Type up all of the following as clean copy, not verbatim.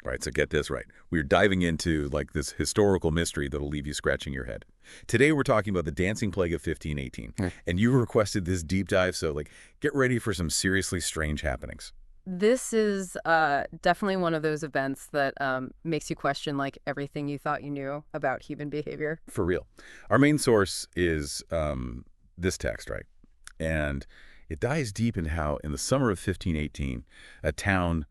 All right, so get this right. We're diving into like this historical mystery that'll leave you scratching your head. Today we're talking about the dancing plague of 1518, and you requested this deep dive, so like get ready for some seriously strange happenings. This is definitely one of those events that makes you question like everything you thought you knew about human behavior. For real. Our main source is this text, right? And it dives deep into how in the summer of 1518, a town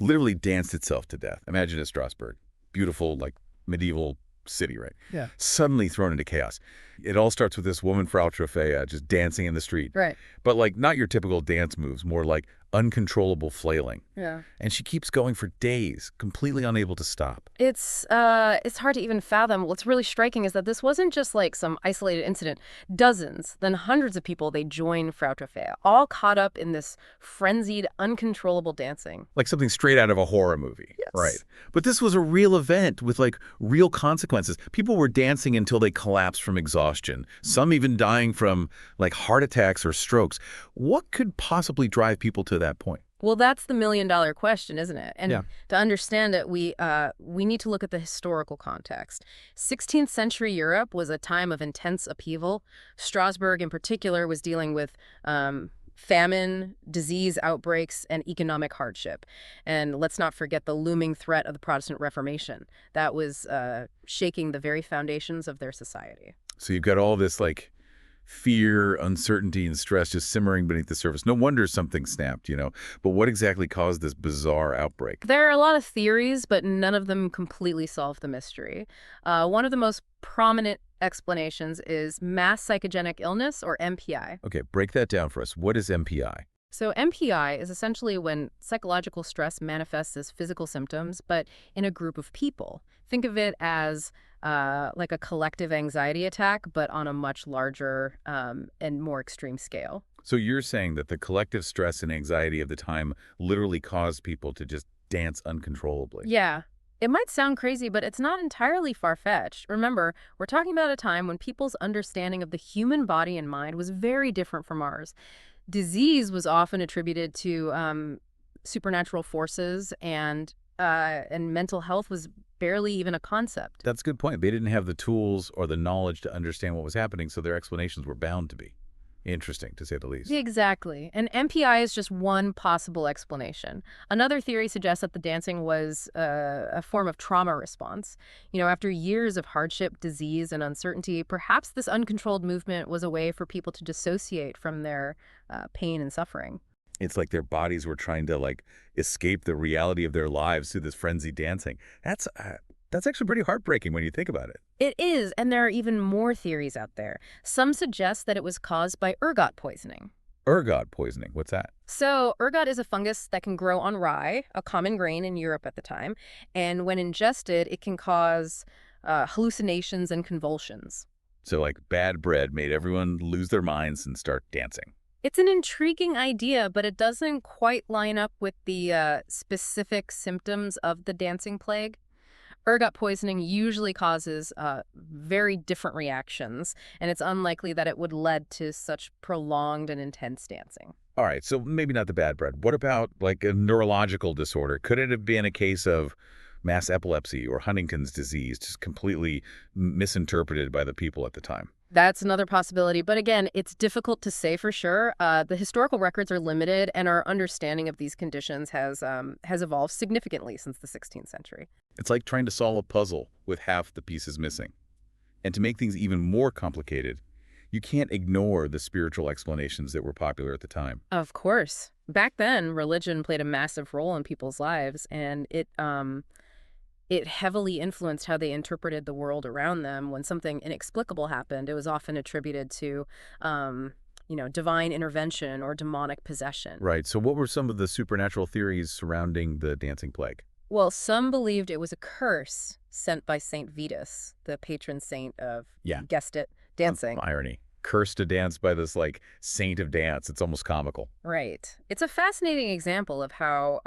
literally danced itself to death. Imagine it, Strasbourg. Beautiful, like medieval city, right? Yeah. Suddenly thrown into chaos. It all starts with this woman, Frau Trophäa, just dancing in the street. Right. But like not your typical dance moves, more like uncontrollable flailing. Yeah. And she keeps going for days, completely unable to stop. It's hard to even fathom. What's really striking is that this wasn't just like some isolated incident. Dozens, then hundreds of people, they joined Frau Trophäa, all caught up in this frenzied, uncontrollable dancing. Like something straight out of a horror movie. Yes. Right. But this was a real event with like real consequences. People were dancing until they collapsed from exhaustion, some even dying from like heart attacks or strokes. What could possibly drive people to that point? Well, that's the million-dollar question, isn't it? And Yeah. to understand it, we need to look at the historical context. 16th century Europe was a time of intense upheaval. Strasbourg, in particular, was dealing with famine, disease outbreaks, and economic hardship. And let's not forget the looming threat of the Protestant Reformation. That was shaking the very foundations of their society. So you've got all this like fear, uncertainty, and stress just simmering beneath the surface. No wonder something snapped. But what exactly caused this bizarre outbreak? There are a lot of theories, but none of them completely solve the mystery. One of the most prominent explanations is mass psychogenic illness, or MPI. Okay, break that down for us. What is MPI? So MPI is essentially when psychological stress manifests as physical symptoms, but in a group of people. Think of it as like a collective anxiety attack, but on a much larger and more extreme scale. So you're saying that the collective stress and anxiety of the time literally caused people to just dance uncontrollably. Yeah. It might sound crazy, but it's not entirely far-fetched. Remember, we're talking about a time when people's understanding of the human body and mind was very different from ours. Disease was often attributed to supernatural forces, and mental health was barely even a concept. That's a good point. They didn't have the tools or the knowledge to understand what was happening, so their explanations were bound to be interesting, to say the least. Exactly. And MPI is just one possible explanation. Another theory suggests that the dancing was a form of trauma response. After years of hardship, disease, and uncertainty, perhaps this uncontrolled movement was a way for people to dissociate from their pain and suffering. It's like their bodies were trying to like escape the reality of their lives through this frenzied dancing. That's actually pretty heartbreaking when you think about it. It is, and there are even more theories out there. Some suggest that it was caused by ergot poisoning. Ergot poisoning, what's that? So ergot is a fungus that can grow on rye, a common grain in Europe at the time, and when ingested, it can cause hallucinations and convulsions. So like bad bread made everyone lose their minds and start dancing. It's an intriguing idea, but it doesn't quite line up with the specific symptoms of the dancing plague. Ergot poisoning usually causes very different reactions, and it's unlikely that it would lead to such prolonged and intense dancing. All right, so maybe not the bad bread. What about like a neurological disorder? Could it have been a case of mass epilepsy or Huntington's disease, just completely misinterpreted by the people at the time? That's another possibility, but again, it's difficult to say for sure. The historical records are limited, and our understanding of these conditions has evolved significantly since the 16th century. It's like trying to solve a puzzle with half the pieces missing. And to make things even more complicated, you can't ignore the spiritual explanations that were popular at the time. Of course. Back then, religion played a massive role in people's lives, and it heavily influenced how they interpreted the world around them. When something inexplicable happened, it was often attributed to, divine intervention or demonic possession. Right, so what were some of the supernatural theories surrounding the dancing plague? Well, some believed it was a curse sent by Saint Vitus, the patron saint of, Yeah. you guessed it, dancing. Irony. Cursed to dance by this like saint of dance. It's almost comical. Right. It's a fascinating example of how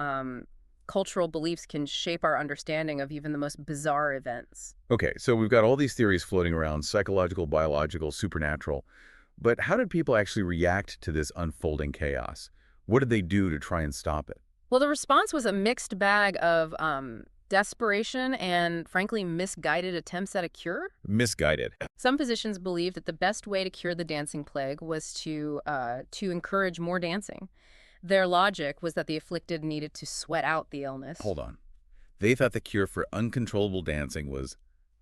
cultural beliefs can shape our understanding of even the most bizarre events. Okay, so we've got all these theories floating around, psychological, biological, supernatural. But how did people actually react to this unfolding chaos? What did they do to try and stop it? Well, the response was a mixed bag of desperation and, frankly, misguided attempts at a cure? Misguided. Some physicians believed that the best way to cure the dancing plague was to encourage more dancing. Their logic was that the afflicted needed to sweat out the illness. Hold on. They thought the cure for uncontrollable dancing was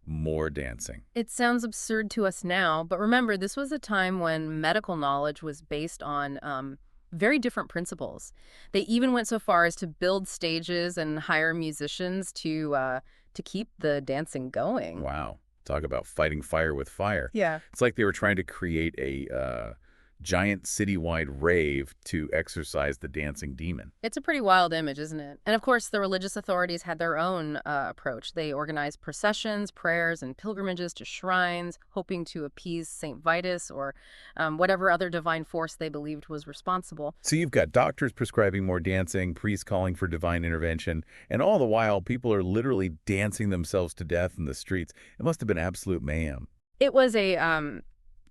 more dancing. It sounds absurd to us now, but remember, this was a time when medical knowledge was based on very different principles. They even went so far as to build stages and hire musicians to keep the dancing going. Wow. Talk about fighting fire with fire. Yeah. It's like they were trying to create a giant citywide rave to exorcise the dancing demon. It's a pretty wild image, isn't it? And of course, the religious authorities had their own approach. They organized processions, prayers, and pilgrimages to shrines, hoping to appease St. Vitus or whatever other divine force they believed was responsible. So you've got doctors prescribing more dancing, priests calling for divine intervention, and all the while people are literally dancing themselves to death in the streets. It must have been absolute mayhem. It was a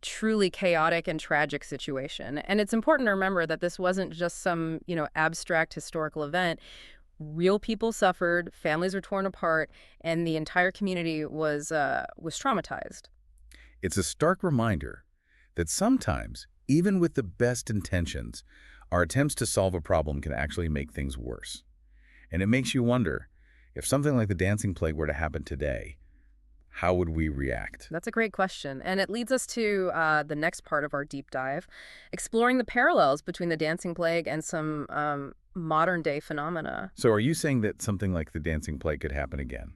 truly chaotic and tragic situation. And it's important to remember that this wasn't just some, abstract historical event. Real people suffered, families were torn apart, and the entire community was traumatized. It's a stark reminder that sometimes, even with the best intentions, our attempts to solve a problem can actually make things worse. And it makes you wonder, if something like the dancing plague were to happen today, how would we react? That's a great question. And it leads us to the next part of our deep dive, exploring the parallels between the dancing plague and some modern-day phenomena. So are you saying that something like the dancing plague could happen again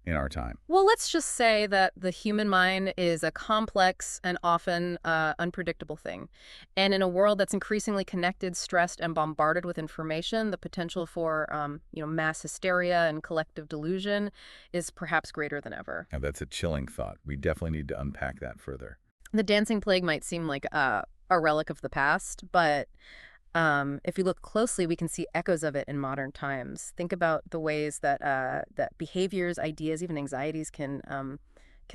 in our time? Well, let's just say that the human mind is a complex and often unpredictable thing. And in a world that's increasingly connected, stressed, and bombarded with information, the potential for mass hysteria and collective delusion is perhaps greater than ever. Now, that's a chilling thought. We definitely need to unpack that further. The dancing plague might seem like a relic of the past, but if you look closely, we can see echoes of it in modern times. Think about the ways that that behaviors, ideas, even anxieties can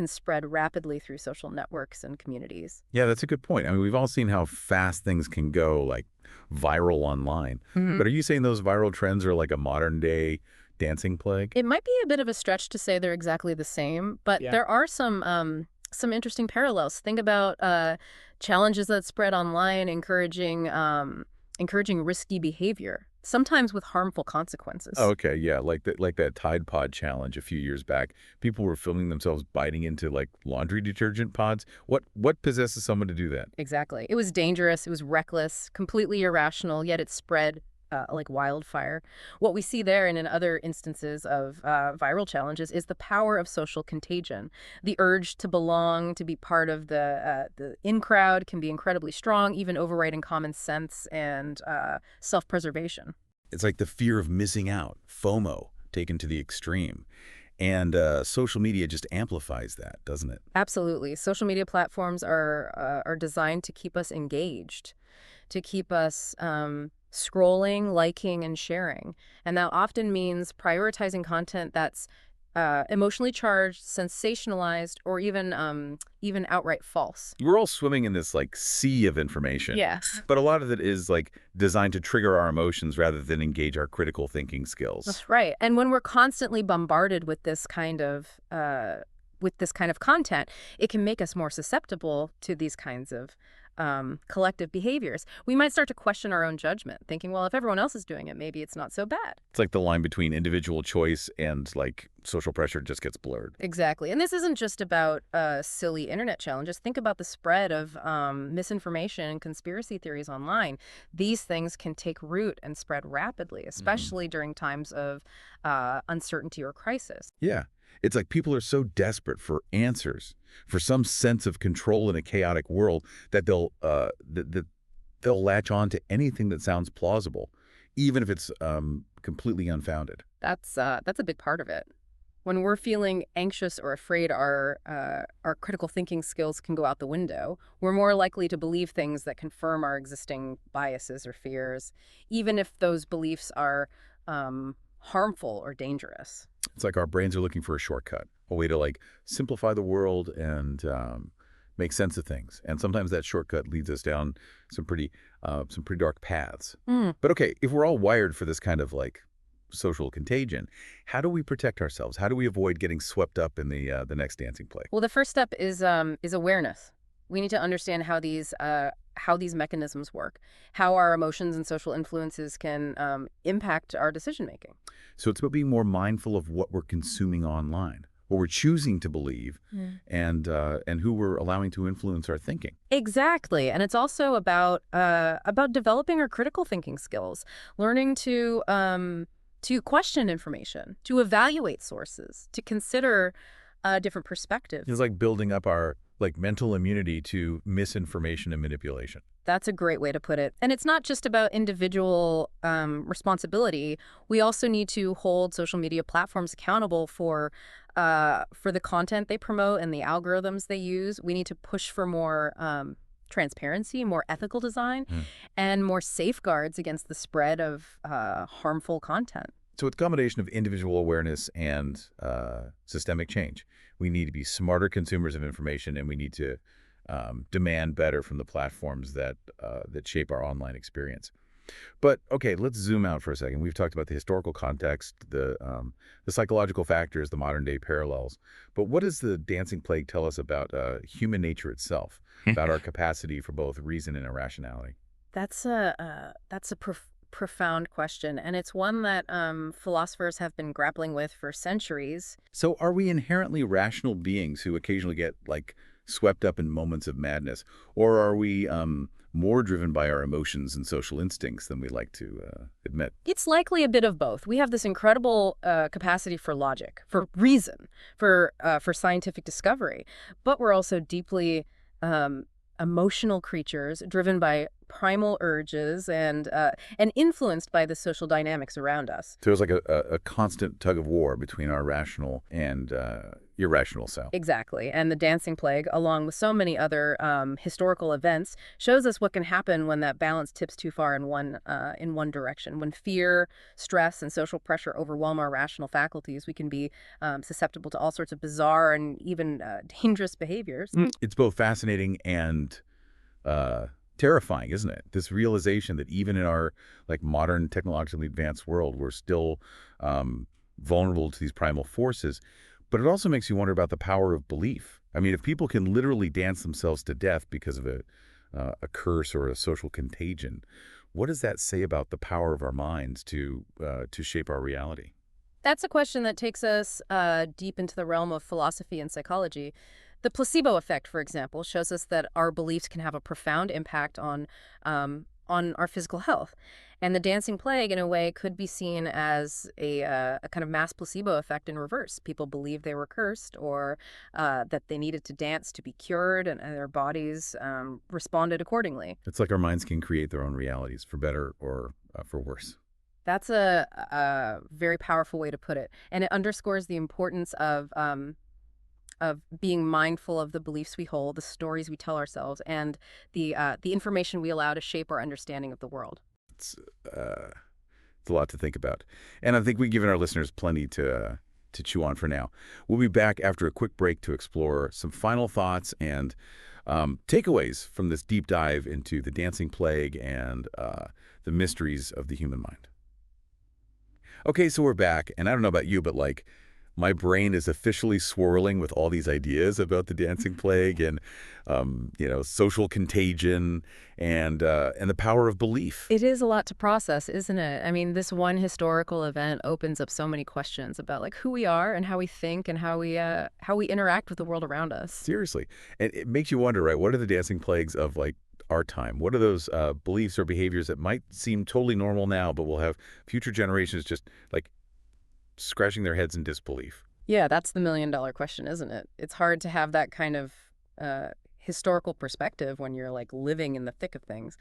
spread rapidly through social networks and communities. Yeah, that's a good point. I mean, we've all seen how fast things can go, like viral online. Mhm. But are you saying those viral trends are like a modern-day dancing plague? It might be a bit of a stretch to say they're exactly the same, but Yeah. there are some interesting parallels. Think about challenges that spread online, encouraging risky behavior, sometimes with harmful consequences. Oh, okay, yeah, like that Tide Pod challenge a few years back. People were filming themselves biting into like laundry detergent pods. What possesses someone to do that? Exactly. It was dangerous, it was reckless, completely irrational, yet it spread like wildfire. What we see there and in other instances of viral challenges is the power of social contagion. The urge to belong, to be part of the in crowd can be incredibly strong, even overriding common sense and self-preservation. It's like the fear of missing out, FOMO, taken to the extreme. And social media just amplifies that, doesn't it? Absolutely. Social media platforms are designed to keep us engaged, to keep us scrolling, liking, and sharing. And that often means prioritizing content that's emotionally charged, sensationalized, or even outright false. We're all swimming in this like sea of information. Yes. But a lot of it is like designed to trigger our emotions rather than engage our critical thinking skills. That's right. And when we're constantly bombarded with this kind of content, it can make us more susceptible to these kinds of collective behaviors. We might start to question our own judgment, thinking, well, if everyone else is doing it, maybe it's not so bad. It's like the line between individual choice and like social pressure just gets blurred. Exactly. And this isn't just about silly internet challenges. Think about the spread of misinformation and conspiracy theories online. These things can take root and spread rapidly, especially during times of uncertainty or crisis. Yeah. It's like people are so desperate for answers, for some sense of control in a chaotic world that they'll latch on to anything that sounds plausible, even if it's completely unfounded. That's a big part of it. When we're feeling anxious or afraid, our critical thinking skills can go out the window. We're more likely to believe things that confirm our existing biases or fears, even if those beliefs are harmful or dangerous. It's like our brains are looking for a shortcut, a way to like simplify the world and make sense of things. And sometimes that shortcut leads us down some pretty dark paths. But okay, if we're all wired for this kind of like social contagion. How do we protect ourselves? How do we avoid getting swept up in the next dancing plague? Well, the first step is awareness. We need to understand how these mechanisms work, how our emotions and social influences can impact our decision making. So it's about being more mindful of what we're consuming online, what we're choosing to believe, and who we're allowing to influence our thinking. Exactly, and it's also about developing our critical thinking skills, learning to question information, to evaluate sources, to consider different perspectives. It's like building up our mental immunity to misinformation and manipulation. That's a great way to put it. And it's not just about individual responsibility. We also need to hold social media platforms accountable for the content they promote and the algorithms they use. We need to push for more transparency, more ethical design, and more safeguards against the spread of harmful content. So it's a combination of individual awareness and systemic change. We need to be smarter consumers of information, and we need to demand better from the platforms that shape our online experience. But okay, let's zoom out for a second. We've talked about the historical context, the psychological factors, the modern day parallels. But what does the dancing plague tell us about human nature itself, about our capacity for both reason and irrationality? That's a profound question, and it's one that philosophers have been grappling with for centuries. So are we inherently rational beings who occasionally get swept up in moments of madness, or are we more driven by our emotions and social instincts than we like to admit? It's likely a bit of both. We have this incredible capacity for logic, for reason, for scientific discovery, but we're also deeply emotional creatures driven by primal urges and influenced by the social dynamics around us. So it's like a constant tug of war between our rational and irrational self. Exactly. And the dancing plague, along with so many other historical events, shows us what can happen when that balance tips too far in one direction. When fear, stress, and social pressure overwhelm our rational faculties, we can be susceptible to all sorts of bizarre and even dangerous behaviors. It's both fascinating and terrifying, isn't it? This realization that even in our modern technologically advanced world, we're still vulnerable to these primal forces. But it also makes you wonder about the power of belief. I mean, if people can literally dance themselves to death because of a curse or a social contagion, what does that say about the power of our minds to shape our reality? That's a question that takes us deep into the realm of philosophy and psychology. The placebo effect, for example, shows us that our beliefs can have a profound impact on our physical health. And the dancing plague, in a way, could be seen as a kind of mass placebo effect in reverse. People believed they were cursed or that they needed to dance to be cured, and their bodies responded accordingly. It's like our minds can create their own realities, for better or for worse. That's a very powerful way to put it. And it underscores the importance of being mindful of the beliefs we hold, the stories we tell ourselves, and the information we allow to shape our understanding of the world. It's a lot to think about. And I think we've given our listeners plenty to chew on for now. We'll be back after a quick break to explore some final thoughts and takeaways from this deep dive into the dancing plague and the mysteries of the human mind. Okay, so we're back, and I don't know about you, but my brain is officially swirling with all these ideas about the dancing plague and, social contagion and the power of belief. It is a lot to process, isn't it? I mean, this one historical event opens up so many questions about who we are and how we think and how we interact with the world around us. Seriously. And it makes you wonder, right, what are the dancing plagues of our time? What are those beliefs or behaviors that might seem totally normal now, but will have future generations just scratching their heads in disbelief? Yeah, that's the million-dollar question, isn't it? It's hard to have that kind of historical perspective when you're living in the thick of things.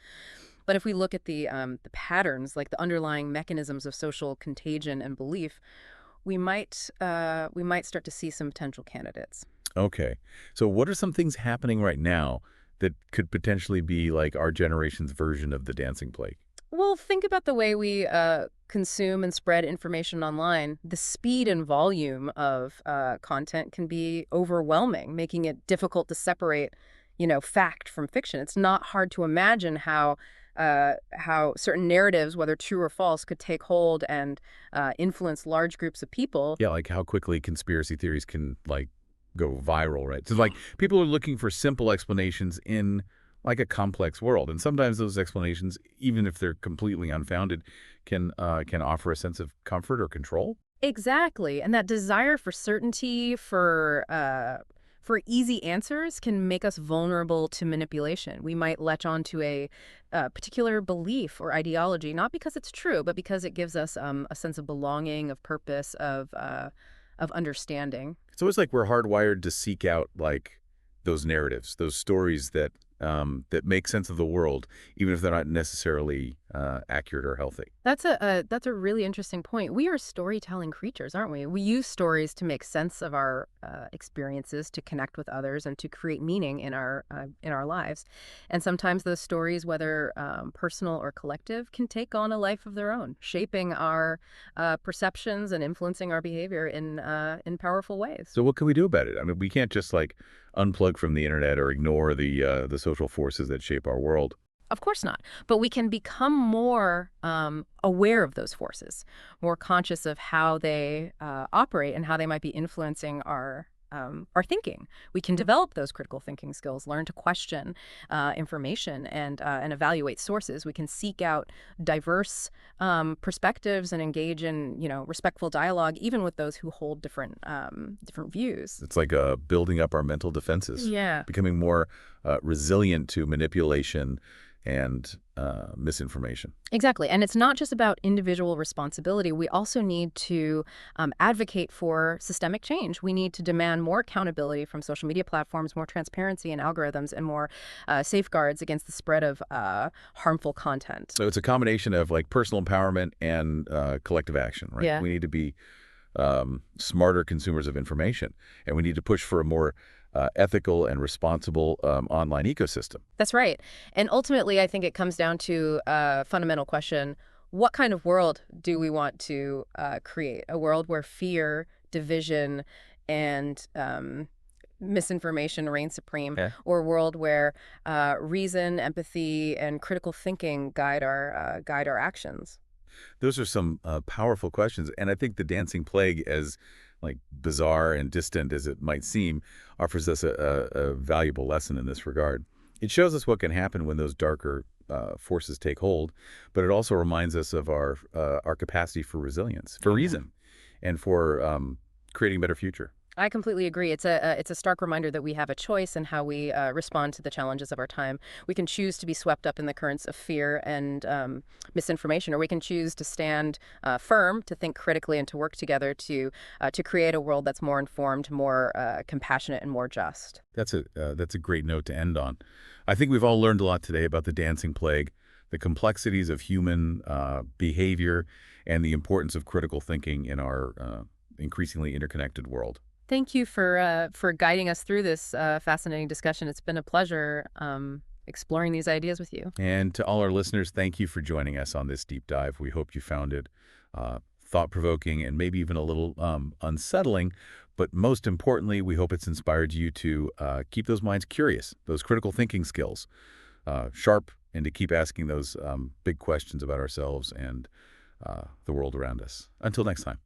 But if we look at the patterns, the underlying mechanisms of social contagion and belief, we might start to see some potential candidates. Okay, so what are some things happening right now that could potentially be our generation's version of the dancing plague? Well, think about the way we consume and spread information online. The speed and volume of content can be overwhelming, making it difficult to separate, fact from fiction. It's not hard to imagine how how certain narratives, whether true or false, could take hold and influence large groups of people. Yeah, like how quickly conspiracy theories can, like, go viral, right? So, like, people are looking for simple explanations in, like, a complex world. And sometimes those explanations, even if they're completely unfounded, can offer a sense of comfort or control. Exactly. And that desire for certainty, for easy answers can make us vulnerable to manipulation. We might latch on to a particular belief or ideology, not because it's true, but because it gives us a sense of belonging, of purpose, of understanding. It's always like we're hardwired to seek out, like, those narratives, those stories that make sense of the world, even if they're not necessarily accurate or healthy. That's a really interesting point. We are storytelling creatures, aren't we? We use stories to make sense of our experiences, to connect with others, and to create meaning in our lives. And sometimes those stories, whether personal or collective, can take on a life of their own, shaping our perceptions and influencing our behavior in powerful ways. So what can we do about it? I mean, we can't just, like, unplug from the internet or ignore the social forces that shape our world. Of course not. But we can become more aware of those forces, more conscious of how they operate and how they might be influencing our thinking. We can develop those critical thinking skills, learn to question information and evaluate sources. We can seek out diverse perspectives and engage in, respectful dialogue, even with those who hold different views. It's like building up our mental defenses, Yeah. becoming more resilient to manipulation and misinformation. Exactly. And it's not just about individual responsibility. We also need to advocate for systemic change. We need to demand more accountability from social media platforms, more transparency in algorithms, and more safeguards against the spread of harmful content. So it's a combination of, like, personal empowerment and collective action, right? Yeah. We need to be smarter consumers of information, and we need to push for a more ethical and responsible online ecosystem. That's right. And ultimately, I think it comes down to a fundamental question. What kind of world do we want to create? A world where fear, division, and misinformation reign supreme, Yeah. or a world where reason, empathy, and critical thinking guide our actions? Those are some powerful questions, and I think the dancing plague, as, like, bizarre and distant as it might seem, offers us a valuable lesson in this regard. It shows us what can happen when those darker forces take hold, but it also reminds us of our capacity for resilience, for reason, and for creating a better future. I completely agree. It's a stark reminder that we have a choice in how we respond to the challenges of our time. We can choose to be swept up in the currents of fear and misinformation, or we can choose to stand firm, to think critically, and to work together to create a world that's more informed, more compassionate, and more just. That's a great note to end on. I think we've all learned a lot today about the dancing plague, the complexities of human behavior, and the importance of critical thinking in our increasingly interconnected world. Thank you for guiding us through this fascinating discussion. It's been a pleasure exploring these ideas with you. And to all our listeners, thank you for joining us on this deep dive. We hope you found it thought-provoking and maybe even a little unsettling. But most importantly, we hope it's inspired you to keep those minds curious, those critical thinking skills sharp, and to keep asking those big questions about ourselves and the world around us. Until next time.